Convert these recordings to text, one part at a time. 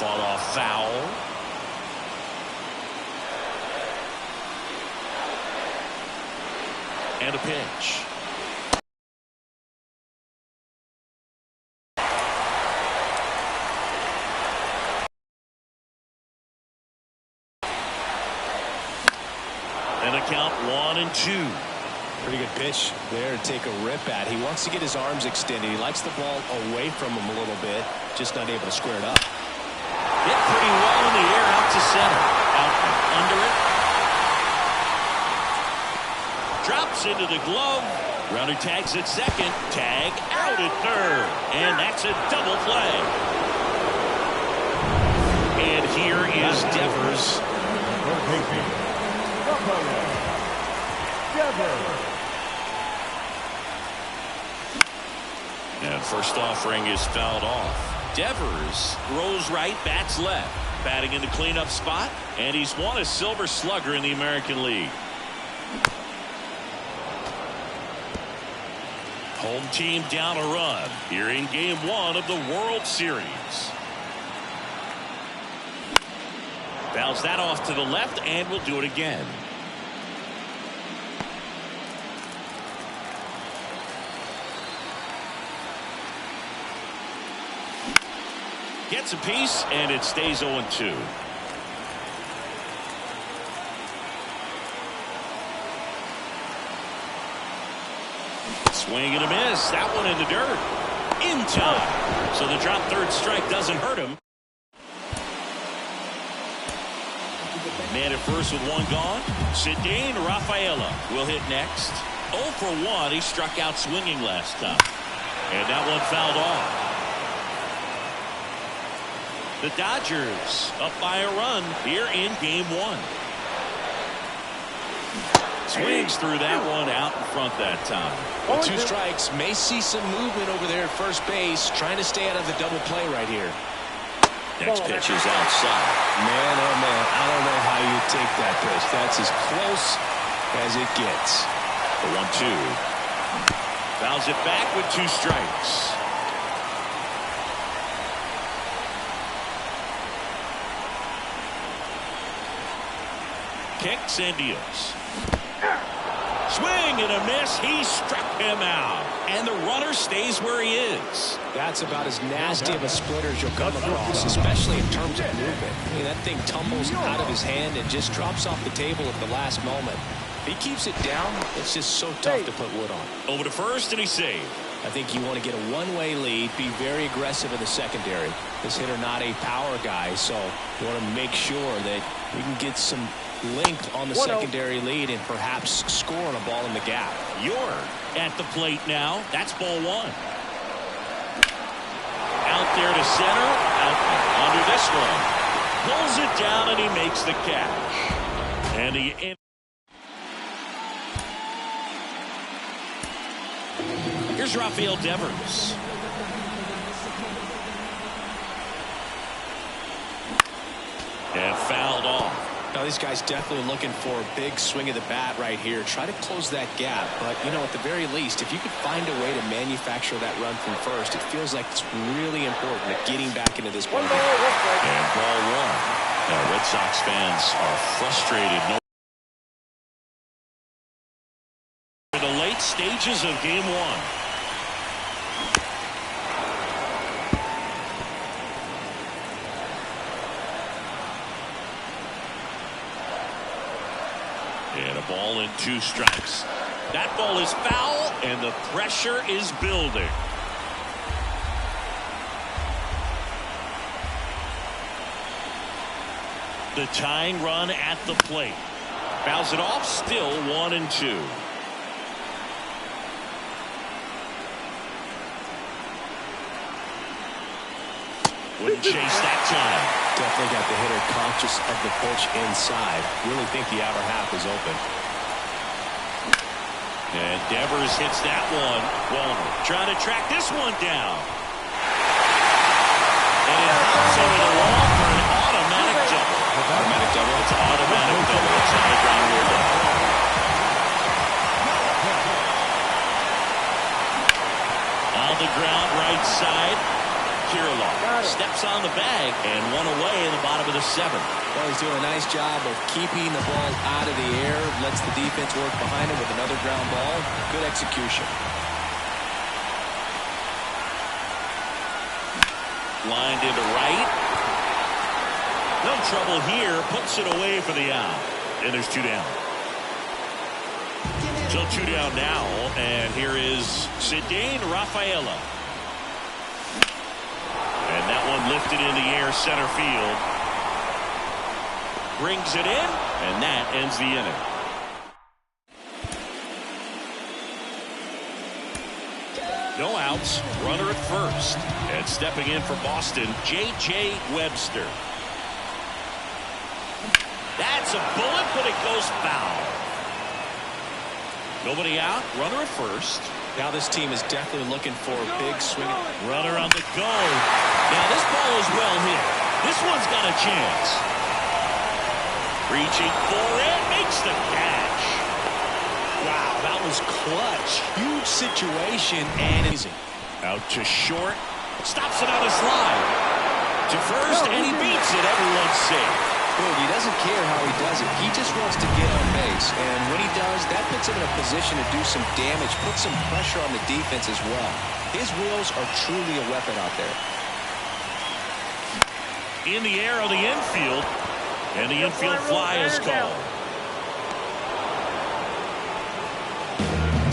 fought off foul. And a pitch. And a count 1-2. Pretty good pitch there to take a rip at. He wants to get his arms extended. He likes the ball away from him a little bit, just not able to square it up. Hit pretty well in the air out to center. Out under it. Drops into the glove. Runner tags at second. Tag out at third. And that's a double play. And here is Devers. And first offering is fouled off. Devers throws right, bats left. Batting in the cleanup spot, and he's won a Silver Slugger in the American League. Home team down a run here in Game 1 of the World Series. Fouls that off to the left, and will do it again. Gets a piece, and it stays 0-2. Swing and a miss. That one in the dirt. In time. So the drop third strike doesn't hurt him. Man at first with one gone. Ceddanne Rafaela will hit next. 0 for 1. He struck out swinging last time. And that one fouled off. The Dodgers up by a run here in Game 1. Swings through that one out in front that time. With 2 strikes, may see some movement over there at first base, trying to stay out of the double play right here. Next pitch is outside. Man, oh man, I don't know how you take that pitch. That's as close as it gets. The 1-2. Fouls it back with 2 strikes. Kicks and deals. Swing and a miss. He struck him out. And the runner stays where he is. That's about as nasty of a splitter as you'll come across, especially in terms of movement. I mean, that thing tumbles out of his hand and just drops off the table at the last moment. If he keeps it down, it's just so tough to put wood on. Over to first, and he saved. I think you want to get a one-way lead, be very aggressive in the secondary. This hitter not a power guy, so you want to make sure that we can get some length on the secondary lead and perhaps score on a ball in the gap. You're at the plate now. That's ball 1. Out there to center. Out under this one. Pulls it down, and he makes the catch. And he... Here's Rafael Devers. And fouled off. Now, these guys definitely looking for a big swing of the bat right here. Try to close that gap. But, you know, at the very least, if you could find a way to manufacture that run from first, it feels like it's really important at getting back into this ball game. And ball 1. Now, Red Sox fans are frustrated. In the late stages of Game 1. And a ball and 2 strikes. That ball is foul, and the pressure is building. The tying run at the plate. Fouls it off, still 1-2. Wouldn't chase that time. Definitely got the hitter conscious of the pitch inside. Really think the outer half is open. And Devers hits that one. Wallner trying to track this one down. And it hops over the wall for an automatic double. Automatic double? It's an automatic double. It's not a ground rule double. On the ground right side. Kirilloff steps on the bag, and one away in the bottom of the seventh. Well, he's doing a nice job of keeping the ball out of the air, lets the defense work behind him with another ground ball. Good execution. Lined into right. No trouble here. Puts it away for the out. And there's 2 down. So 2 down now. And here is Ceddanne Rafaela. And that one lifted in the air center field. Brings it in. And that ends the inning. No outs. Runner at first. And stepping in for Boston, J.J. Webster. That's a bullet, but it goes foul. Nobody out. Runner at first. Now this team is definitely looking for a big swing. Runner on the go. Now this ball is well hit. This one's got a chance. Reaching for it. Makes the catch. Wow, that was clutch. Huge situation and easy. Out to short. Stops it on a slide. To first, and he beats it. Everyone's safe. Look, he doesn't care how he does it. He just wants to get on base. And when he does, that puts him in a position to do some damage, put some pressure on the defense as well. His wheels are truly a weapon out there. In the air on the infield. And the infield fly is called.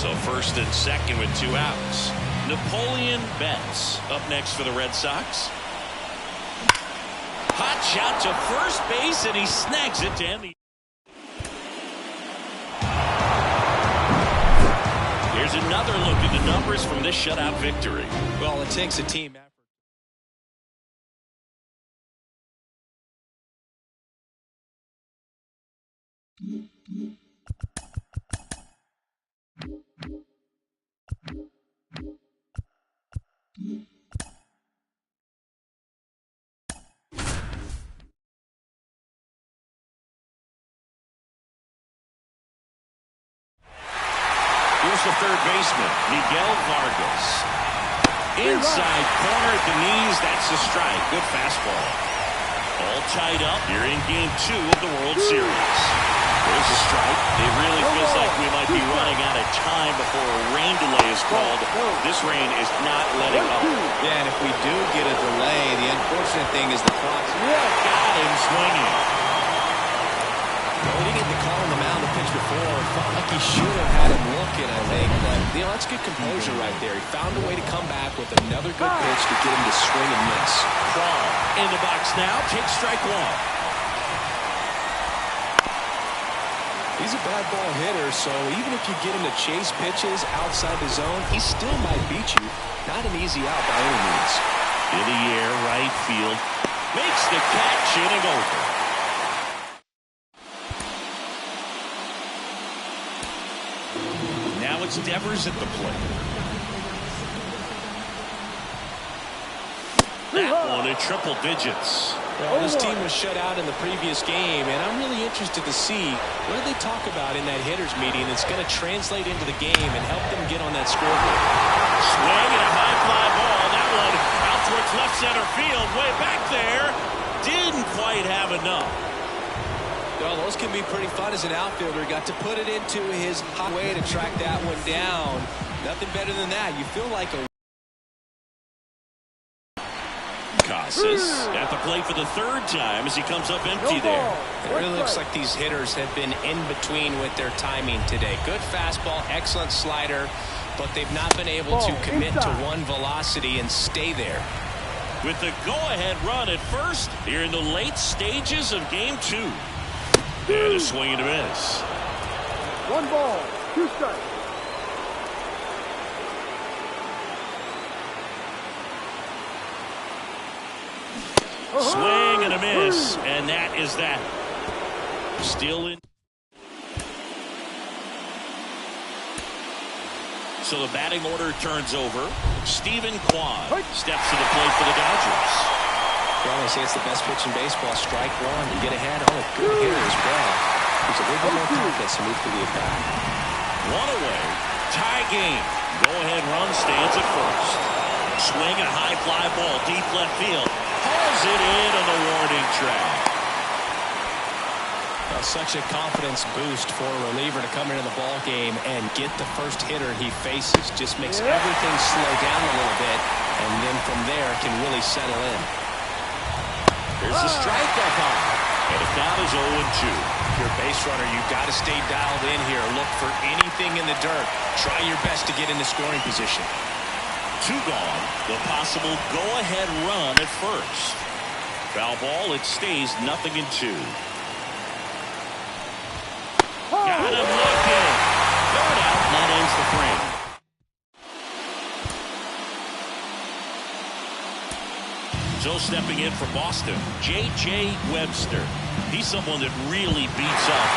So first and second with 2 outs. Napoleon Betts up next for the Red Sox. Hot shot to first base, and he snags it to end the. Here's another look at the numbers from this shutout victory. Well, it takes a team effort. Here's the third baseman, Miguel Vargas. Inside corner at the knees. That's a strike. Good fastball. All tied up here in Game 2 of the World Series. There's a strike. It really feels like we might be running out of time before a rain delay is called. This rain is not letting up. Yeah, and if we do get a delay, the unfortunate thing is the clock. Got him swinging. Well, he didn't get the call on the mound the pitch before. Felt like he should have had him looking, I think. But, you know, that's good composure right there. He found a way to come back with another good pitch to get him to swing and miss. Crawl in the box now. Takes strike 1. He's a bad ball hitter, so even if you get him to chase pitches outside the zone, he still might beat you. Not an easy out by any means. In the air, right field. Makes the catch, inning over. Now it's Devers at the plate. That one in triple digits. Well, this team was shut out in the previous game, and I'm really interested to see what do they talk about in that hitters meeting that's going to translate into the game and help them get on that scoreboard. Swing and a high fly ball. That one out towards left center field. Way back there. Didn't quite have enough. Well, those can be pretty fun as an outfielder. Got to put it into his high way to track that one down. Nothing better than that. You feel like a Casas at the plate for the third time as he comes up empty there. It really looks like these hitters have been in between with their timing today. Good fastball, excellent slider, but they've not been able to commit to one velocity and stay there. With the go-ahead run at first here in the late stages of Game 2. And a swing and a miss. 1 ball, 2 strikes. Swing and a miss, and that is that. Still in. So the batting order turns over. Steven Kwan steps to the plate for the Dodgers. Well, they say it's the best pitch in baseball. Strike 1. You get ahead on a good hitter as well. There's a little bit more confidence to move through the at-bat. 1 away. Tie game. Go-ahead run stands at first. Swing and a high fly ball deep left field. Hauls Hauls it in on the warning track. Well, such a confidence boost for a reliever to come into the ball game and get the first hitter he faces. Just makes everything slow down a little bit, and then from there can really settle in. There's a strikeout high, and the count is 0-2. If you're a base runner, you've got to stay dialed in here. Look for anything in the dirt. Try your best to get into scoring position. 2 gone. The possible go-ahead run at first. Foul ball. It stays 0-2. Got him looking. Third out, and that ends the frame. So stepping in for Boston, J.J. Webster. He's someone that really beats up.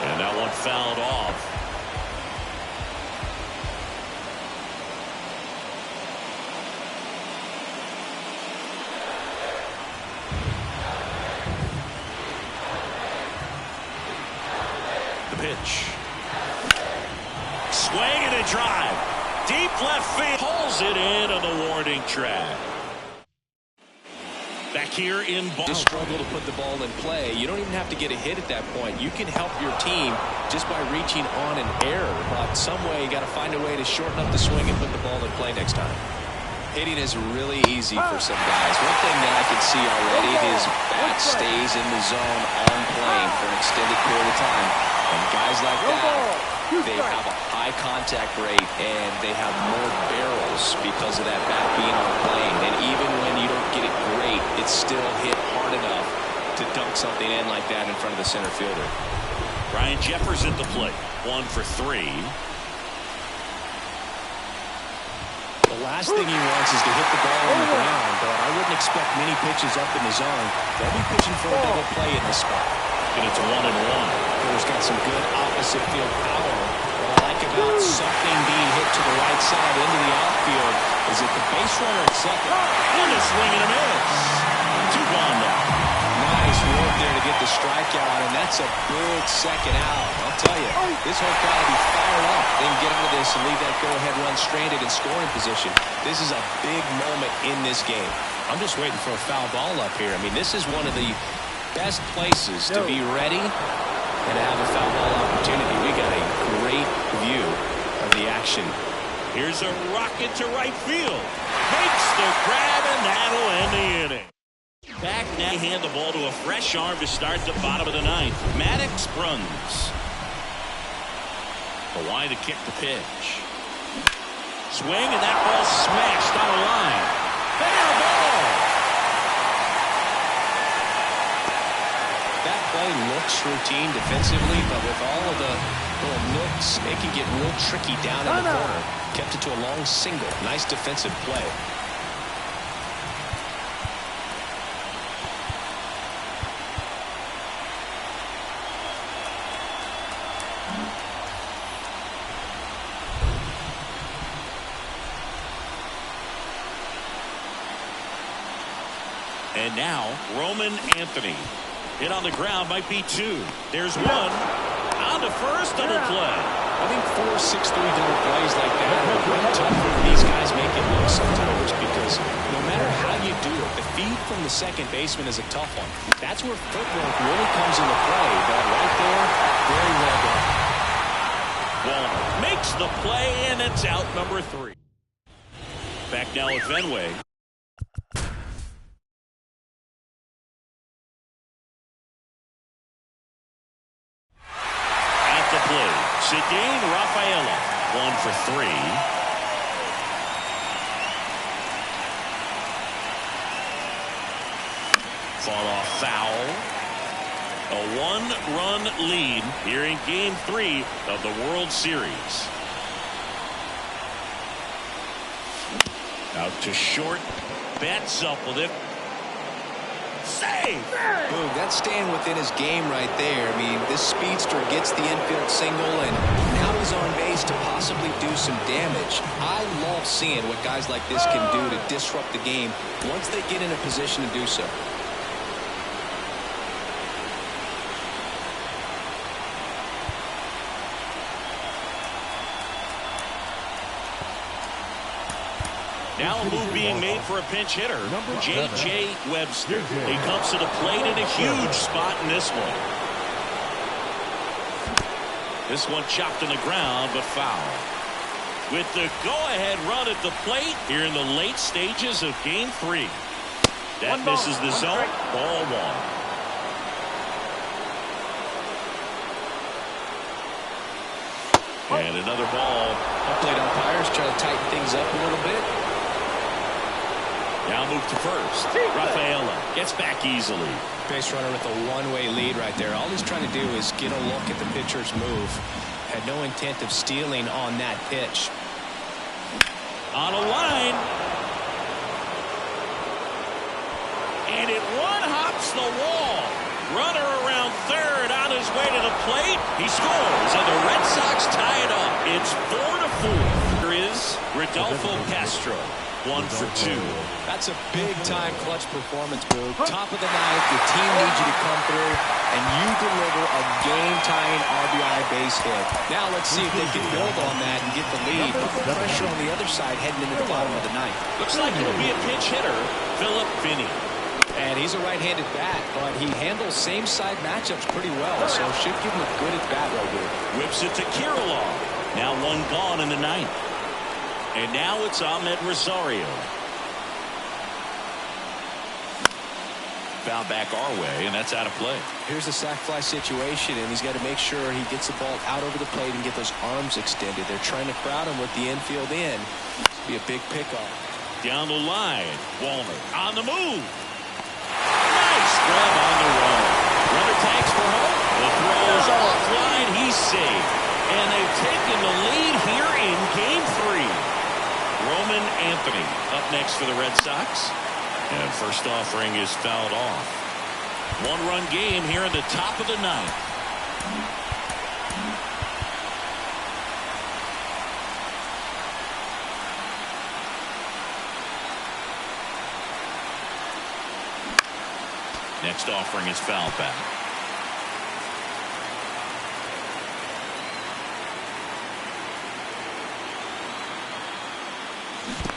And that one fouled off. Pitch. Swing and a drive. Deep left field. Hauls it in on the warning track. Back here in Boston. Just struggle to put the ball in play. You don't even have to get a hit at that point. You can help your team just by reaching on an error. But some way you got to find a way to shorten up the swing and put the ball in play next time. Hitting is really easy for some guys. One thing that I can see already, his bat stays in the zone on plane for an extended period of time. And guys like that, they have a high contact rate and they have more barrels because of that bat being on plane. And even when you don't get it great, it's still hit hard enough to dunk something in like that in front of the center fielder. Ryan Jeffers at the plate. 1 for 3. The last thing he wants is to hit the ball on the ground, but I wouldn't expect many pitches up in the zone. They'll be pitching for a double play in this spot. And it's 1-1. Hitter's got some good opposite field power. What I like about something being hit to the right side into the outfield is that the base runner at second. And a swing and a miss. 2 gone now. Nice work there to get the strikeout, and that's a big second out. I'll tell you, this whole crowd will be fired up. They can get out of this and leave that go-ahead run stranded in scoring position. This is a big moment in this game. I'm just waiting for a foul ball up here. I mean, this is one of the best places to be ready and to have a foul ball opportunity. We got a great view of the action. Here's a rocket to right field. Makes the grab, and that'll end the inning. Back now, hand the ball to a fresh arm to start the bottom of the 9th. Maddox runs. Kawhi to kick the pitch. Swing, and that ball smashed on the line. Fair ball. That play looks routine defensively, but with all of the little nooks, it can get real tricky down in the corner. Kept it to a long single. Nice defensive play. And now, Roman Anthony. Hit on the ground, might be 2. There's 1. On to first, double play. I think 4, 6, 3 double plays like that are really tough for these guys make it look sometimes because no matter how you do it, the feed from the second baseman is a tough one. That's where footwork really comes into play. But right there, very well done. Walner makes the play, and it's out number 3. Back now at Fenway. Ceddanne Rafaela, 1 for 3. Fall off foul. A 1-run lead here in Game 3 of the World Series. Out to short. Betts up with it. Save! Boom, that's staying within his game right there. I mean, this speedster gets the infield single, and now he's on base to possibly do some damage. I love seeing what guys like this can do to disrupt the game once they get in a position to do so. Now a move being made for a pinch hitter, J.J. Webster. He comes to the plate in a huge spot in this one. This one chopped in the ground, but foul. With the go-ahead run at the plate here in the late stages of Game 3. That misses the zone. Ball 1. And another ball. Plate umpires try to tighten things up a little bit. Now move to first. Rafaela gets back easily. Base runner with a one-way lead right there. All he's trying to do is get a look at the pitcher's move. Had no intent of stealing on that pitch. On a line. And it one-hops the wall. Runner around third on his way to the plate. He scores, and the Red Sox tie it up. It's 4-4. Here is Rodolfo Castro. 1 for 2. That's a big-time clutch performance, Boog. Top of the ninth, your team needs you to come through, and you deliver a game-tying RBI base hit. Now let's see if they can build on that and get the lead. Put the pressure on the other side heading into the bottom of the ninth. Looks like it'll be a pinch hitter, Philip Finney. And he's a right-handed bat, but he handles same-side matchups pretty well, so should give him a good at-bat right here. Whips it to Kirilloff. Now one gone in the ninth. And now it's Ahmed Rosario. Foul back our way, and that's out of play. Here's a sac fly situation, and he's got to make sure he gets the ball out over the plate and get those arms extended. They're trying to crowd him with the infield in. Be a big pickoff. Down the line, Walner on the move. Nice grab on the run. Runner tags for home. The throw is offline. He's safe. And they've taken the lead here in Game 3. Roman Anthony up next for the Red Sox. And first offering is fouled off. One-run game here in the top of the ninth. Next offering is foul back.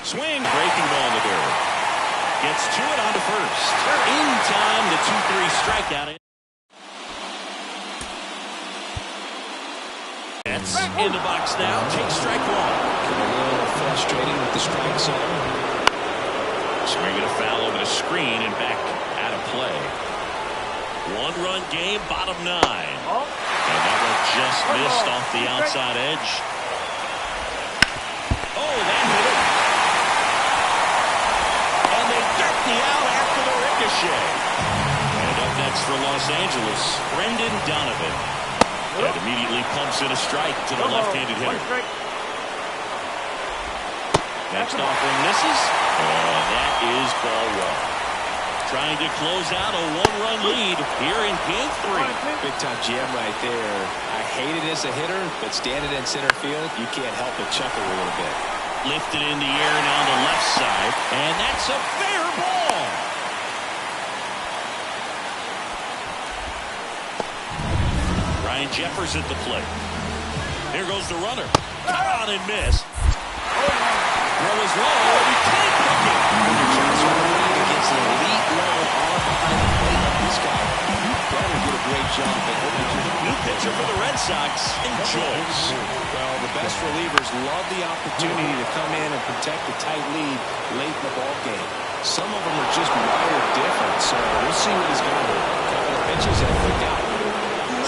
Swing, breaking ball in the dirt. Gets to it onto first. In time, the 2-3 strikeout. That's in the box now. Take strike 1. A little frustrating with the strike zone. Swinging a foul over the screen and back out of play. One-run game, bottom 9. And that one just missed off the outside edge. Oh, that hit it. And they get the out after the ricochet. And up next for Los Angeles, Brendan Donovan. And immediately pumps in a strike to the left-handed hitter. Next offering misses. And that is ball 1. Trying to close out a one-run lead here in Game 3. Big-time jam right there. I hate it as a hitter, but standing in center field, you can't help but chuckle a little bit. Lifted in the air and on the left side, and that's a fair ball. Ryan Jeffers at the plate. Here goes the runner. Caught on and missed. Throw is low, and he can't pick it. Against an elite level all behind the plate. This guy, you better do a great job at opening. New pitcher for the Red Sox, and Joyce. Well, the best relievers love the opportunity to come in and protect the tight lead late in the ball game. Some of them are just wired different, so we'll see what he's going to do. A couple of pitches and quick out.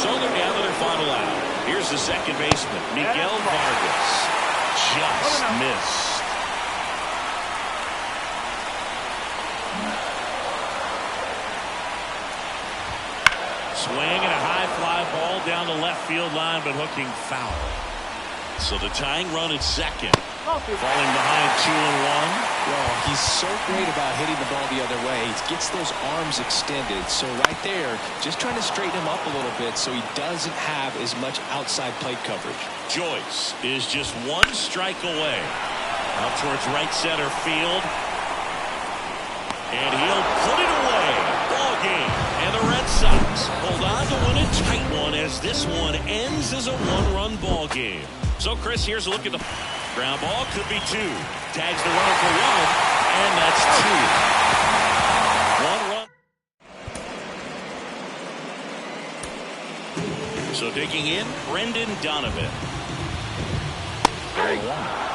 So they're down to their final out. Here's the second baseman, Miguel Vargas. Just missed. Swing and a high fly ball down the left field line, but hooking foul. So the tying run at second. Falling behind 2-1. Well, he's so great about hitting the ball the other way. He gets those arms extended. So right there, just trying to straighten him up a little bit so he doesn't have as much outside plate coverage. Joyce is just one strike away. Out towards right center field. And he'll put it away. Ball game. And the Red Sox Sox hold on to win a tight one as this one ends as a one-run ball game. So, Chris, here's a look at the ground ball. Could be two. Tags the runner for one, and that's two. One run. So digging in, Brendan Donovan.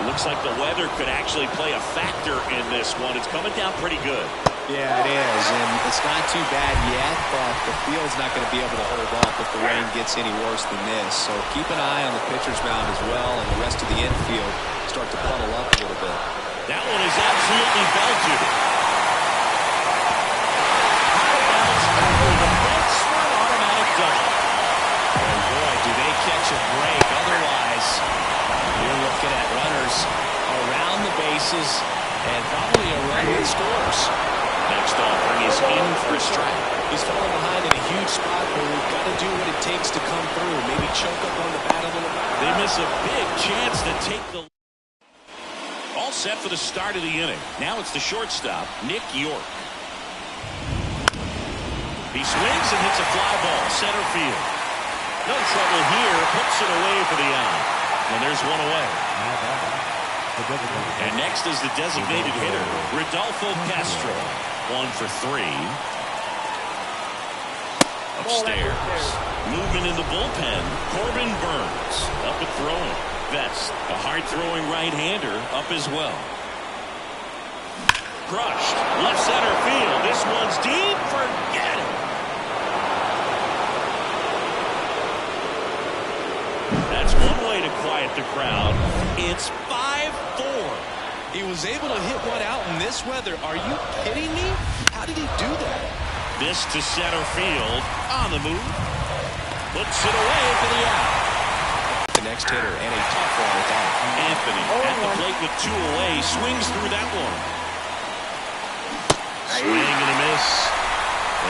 Looks like the weather could actually play a factor in this one. It's coming down pretty good. Yeah, it is, and it's not too bad yet, but the field's not going to be able to hold up if the rain gets any worse than this. So keep an eye on the pitcher's mound as well, and the rest of the infield start to puddle up a little bit. That one is absolutely belted. High bounce over the fence for an automatic double. And boy, do they catch a break. Otherwise, you're looking at runners around the bases and probably a run that scores. Next offering is in for a strike. He's falling behind in a huge spot, but we've got to do what it takes to come through. Maybe choke up on the bat a little bit. They miss a big chance to take the... All set for the start of the inning. Now it's the shortstop, Nick York. He swings and hits a fly ball, center field. No trouble here, puts it away for the out. And there's one away. And next is the designated hitter, Rodolfo Castro. 1 for 3. Upstairs. Movement in the bullpen. Corbin Burns up and throwing. Vest, a hard-throwing right-hander, up as well. Crushed. Left center field. This one's deep. Forget it. That's one way to quiet the crowd. It's 5-4. He was able to hit one out in this weather. Are you kidding me? How did he do that? This to center field. On the move. Puts it away for the out. The next hitter, and a tough one at that. Anthony at the plate with 2 away. Swings through that one. Swing and a miss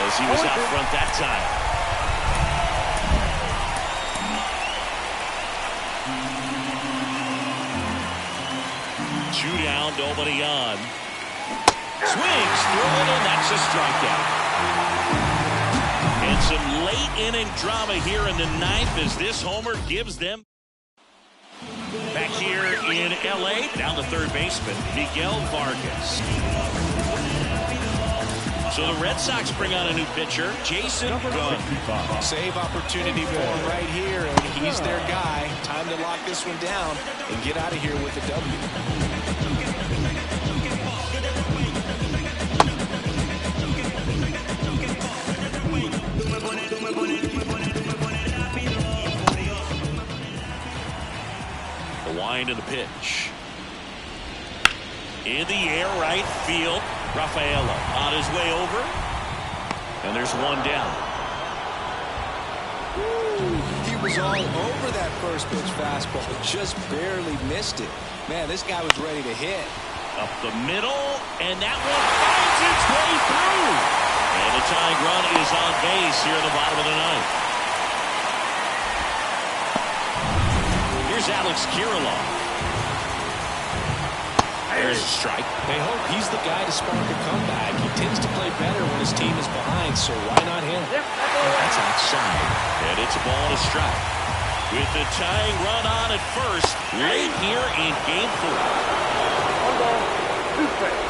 as he was out front that time. Two down, nobody on. Swings through it, and that's a strikeout. And some late inning drama here in the 9th as this homer gives them. Back here in L.A., down the third baseman, Miguel Vargas. So the Red Sox bring on a new pitcher, Jason Gunn. Save opportunity for him right here, and he's their guy. Time to lock this one down and get out of here with a W. The wind of the pitch. In the air, right field. Rafaela on his way over. And there's one down. He was all over that first pitch fastball, just barely missed it. Man, this guy was ready to hit. Up the middle, and that one finds its way through. And the tying run is on base here in the bottom of the 9th. Here's Alex Kirilloff. There's a strike. They hope he's the guy to spark a comeback. He tends to play better when his team is behind, so why not him? That's outside. And it's a ball and a strike. With the tying run on at first, late here in Game 4. 1 ball, 2 strikes.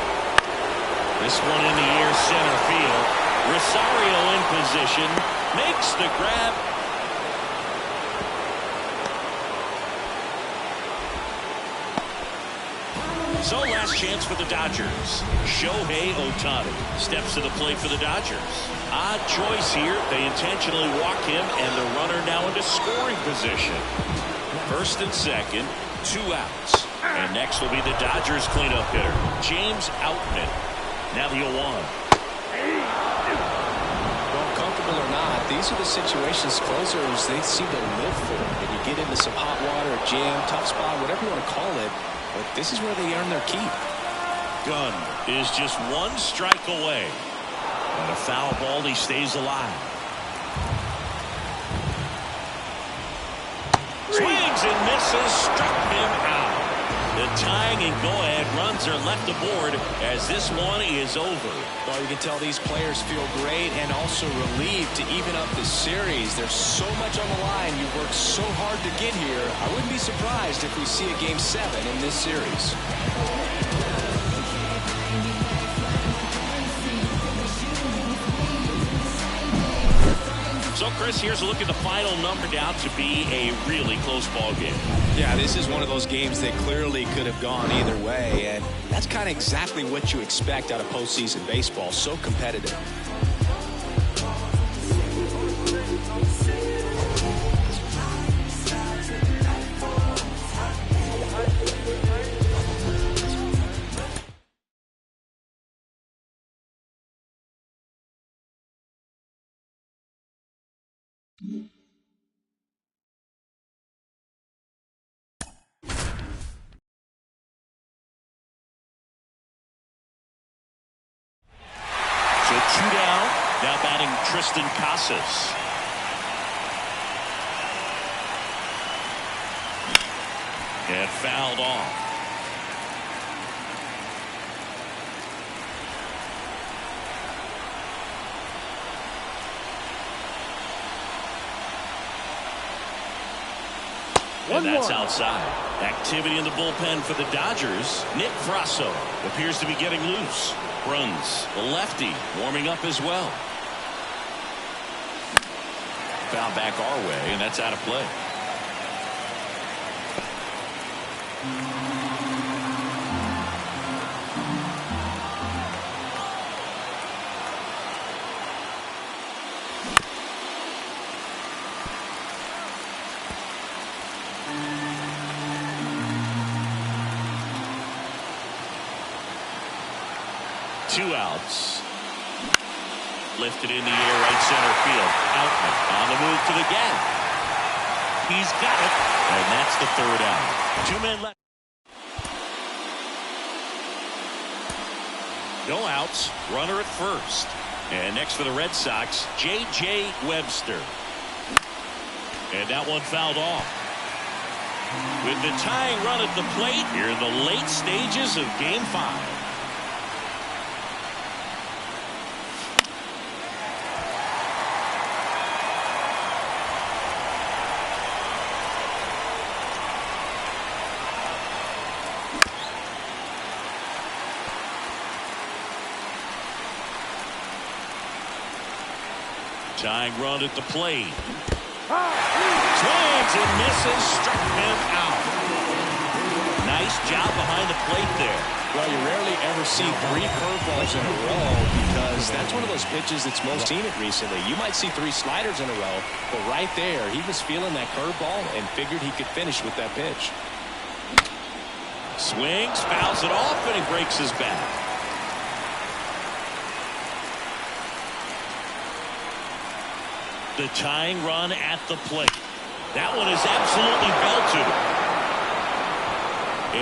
This one in the air, center field. Rosario in position. Makes the grab. So last chance for the Dodgers. Shohei Ohtani steps to the plate for the Dodgers. Odd choice here. They intentionally walk him, and the runner now into scoring position. First and second, 2 outs. And next will be the Dodgers cleanup hitter, James Outman. Now the 0-1. Well, comfortable or not, these are the situations closers they seem to live for. And you get into some hot water, jam, tough spot, whatever you want to call it. But this is where they earn their keep. Gunn is just 1 strike away. And a foul ball, he stays alive. Swings and misses, struck him out. The tying and go-ahead runs are left aboard as this one is over. Well, you can tell these players feel great and also relieved to even up this series. There's so much on the line. You've worked so hard to get here. I wouldn't be surprised if we see a Game 7 in this series. So, Chris, here's a look at the final number down to be a really close ball game. Yeah, this is one of those games that clearly could have gone either way, and that's kind of exactly what you expect out of postseason baseball. So competitive. So 2 down. Now batting Tristan Casas. And fouled off. And that's outside. Activity in the bullpen for the Dodgers. Nick Frasso appears to be getting loose. Runs the lefty warming up as well. Foul back our way, and that's out of play. Two outs. Lifted in the air, right center field. Outman on the move to the gap. He's got it, and that's the third out. 2 men left. No outs. Runner at first. And next for the Red Sox, J.J. Webster. And that one fouled off. With the tying run at the plate here in the late stages of Game 5. Tying run at the plate. Swings and misses. Struck him out. Nice job behind the plate there. Well, you rarely ever see 3 curveballs in a row because that's one of those pitches that's most seen it recently. You might see 3 sliders in a row, but right there, he was feeling that curveball and figured he could finish with that pitch. Swings, fouls it off, and he breaks his back. The tying run at the plate. That one is absolutely belted.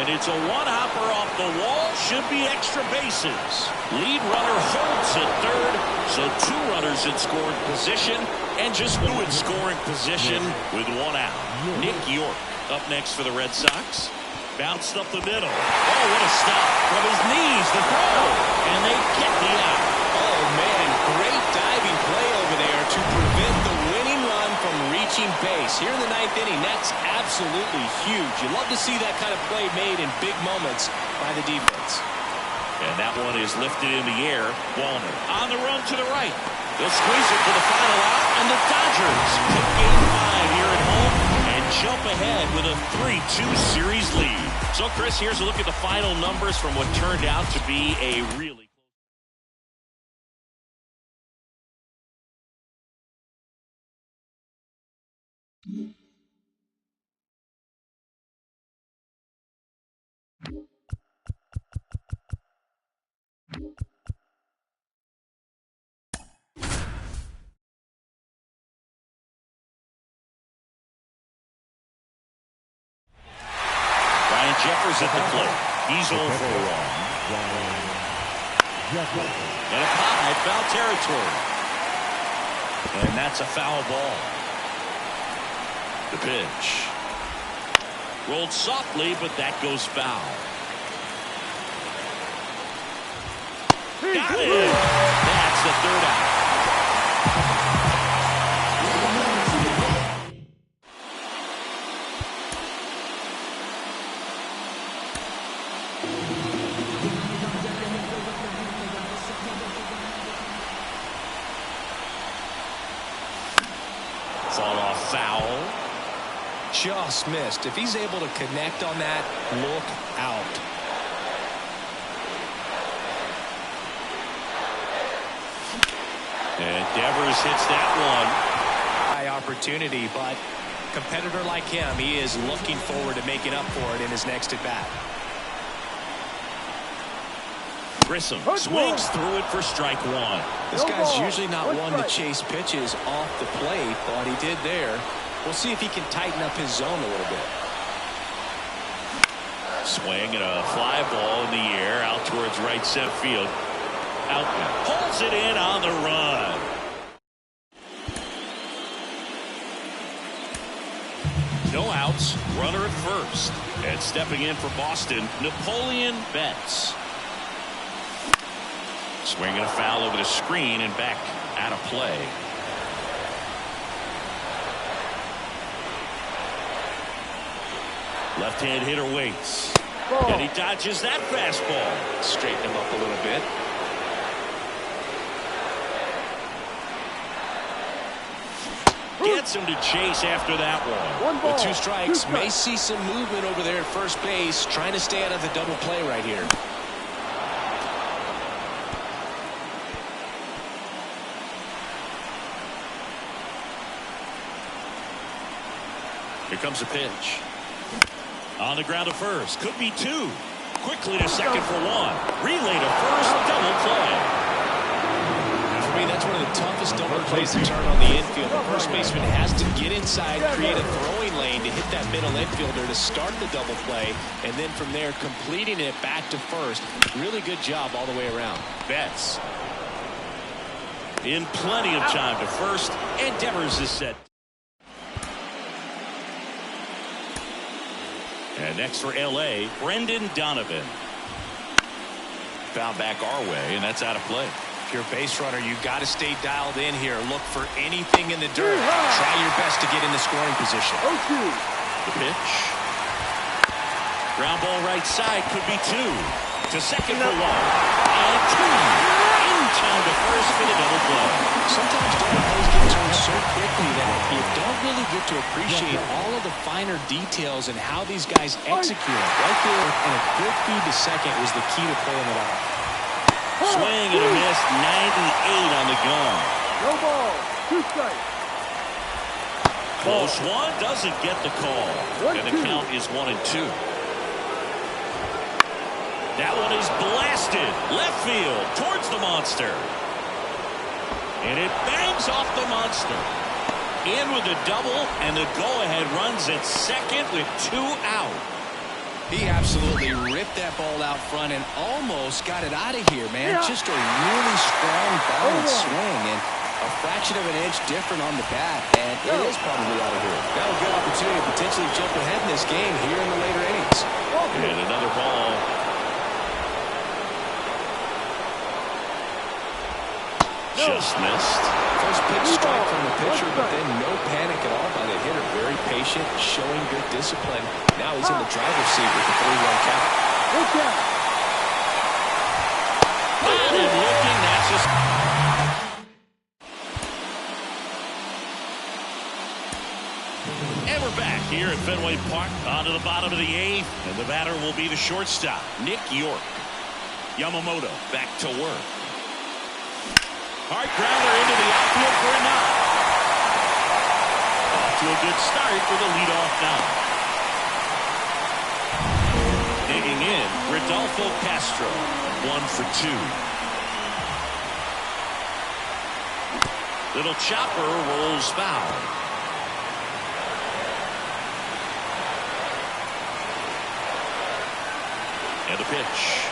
And it's a one-hopper off the wall. Should be extra bases. Lead runner holds at third. So 2 runners in scoring position and just 2 in scoring position with 1 out. Nick York up next for the Red Sox. Bounced up the middle. Oh, what a stop. From his knees, the throw. And they get the out. Oh, man, great diving play over there to prevent the winning run from reaching base. Here in the 9th inning, that's absolutely huge. You love to see that kind of play made in big moments by the defense. And that one is lifted in the air. Wallner on the run to the right. They'll squeeze it for the final out, and the Dodgers take Game 5 here at home and jump ahead with a 3-2 series lead. So, Chris, here's a look at the final numbers from what turned out to be a really Jeffers at the plate. He's 0 for 1. And a high foul territory. And that's a foul ball. The pitch. Rolled softly, but that goes foul. Got it! That's the third out. Fall off foul. Just missed. If he's able to connect on that, look out. And Devers hits that one. High opportunity, but competitor like him, he is looking forward to making up for it in his next at bat. Grissom swings through it for strike one. This guy's usually not one to chase pitches off the plate, but he did there. We'll see if he can tighten up his zone a little bit. Swing and a fly ball in the air out towards right center field. Outman pulls it in on the run. No outs, runner at first. And stepping in for Boston, Napoleon Betts. Swinging a foul over the screen and back out of play. Left-hand hitter waits. And he dodges that fastball. Straighten him up a little bit. Gets him to chase after that one. With two strikes, may see some movement over there at first base, trying to stay out of the double play right here. Here comes a pitch. On the ground to first. Could be two. Quickly to second for one. Relay to first. Double play. For me, that's one of the toughest double plays to turn on the infield. The first baseman has to get inside, create a throwing lane to hit that middle infielder to start the double play, and then from there completing it back to first. Really good job all the way around. Betts in plenty of time to first, and Devers is set. And next for L.A., Brendan Donovan. Foul back our way, and that's out of play. If you're a base runner, you got to stay dialed in here. Look for anything in the dirt. Try your best to get in the scoring position. The pitch. Ground ball right side, could be two. To second for one. And two. In time to first for the double play. Sometimes double plays get turned so quickly that you don't really get to appreciate all of the finer details and how these guys execute it. Right there, and a good feed to second was the key to pulling it off. Swing and a miss, 98 on the gun. No ball, two strikes. Close one, doesn't get the call. And the count is 1-2. That one is blasted left field towards the monster. And it bangs off the monster. In with a double, and the go-ahead runs at second with two out. He absolutely ripped that ball out front and almost got it out of here, man. Just a really strong ball and swing, and a fraction of an inch different on the bat, and it is probably out of here. Got a good opportunity to potentially jump ahead in this game here in the later innings. And another ball. Just missed. First pitch strike from the pitcher, but then no panic at all by the hitter. Very patient, showing good discipline. Now he's in the driver's seat with the 3-1 count. Batted looking, that's just... And we're back here at Fenway Park. On to the bottom of the eighth, and the batter will be the shortstop, Nick York. Yamamoto back to work. Hard grounder into the outfield for a knock. Off to a good start with a leadoff knock. Digging in, Rodolfo Castro, 1 for 2. Little chopper rolls foul. And the pitch.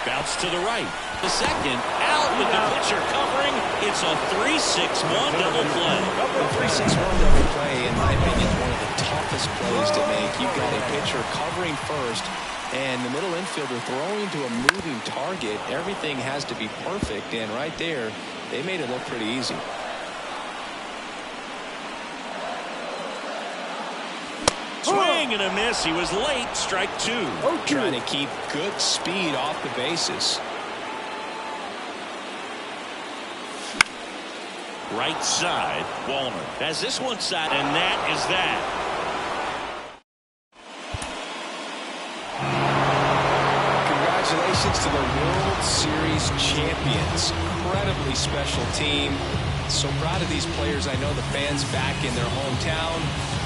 Bounce to the right. The second, out with the pitcher covering. It's a 3-6-1 double play. The 3-6-1 double play, in my opinion, is one of the toughest toughest plays to make. You've got a pitcher covering first and the middle infielder throwing to a moving target. Everything has to be perfect, and right there they made it look pretty easy. Swing and a miss. He was late. Strike two. Trying to keep good speed off the bases. Right side, Wallner has this one side, and that is that. Congratulations to the World Series champions. Incredibly special team. So proud of these players. I know the fans back in their hometown.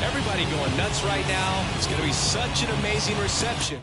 Everybody going nuts right now. It's going to be such an amazing reception.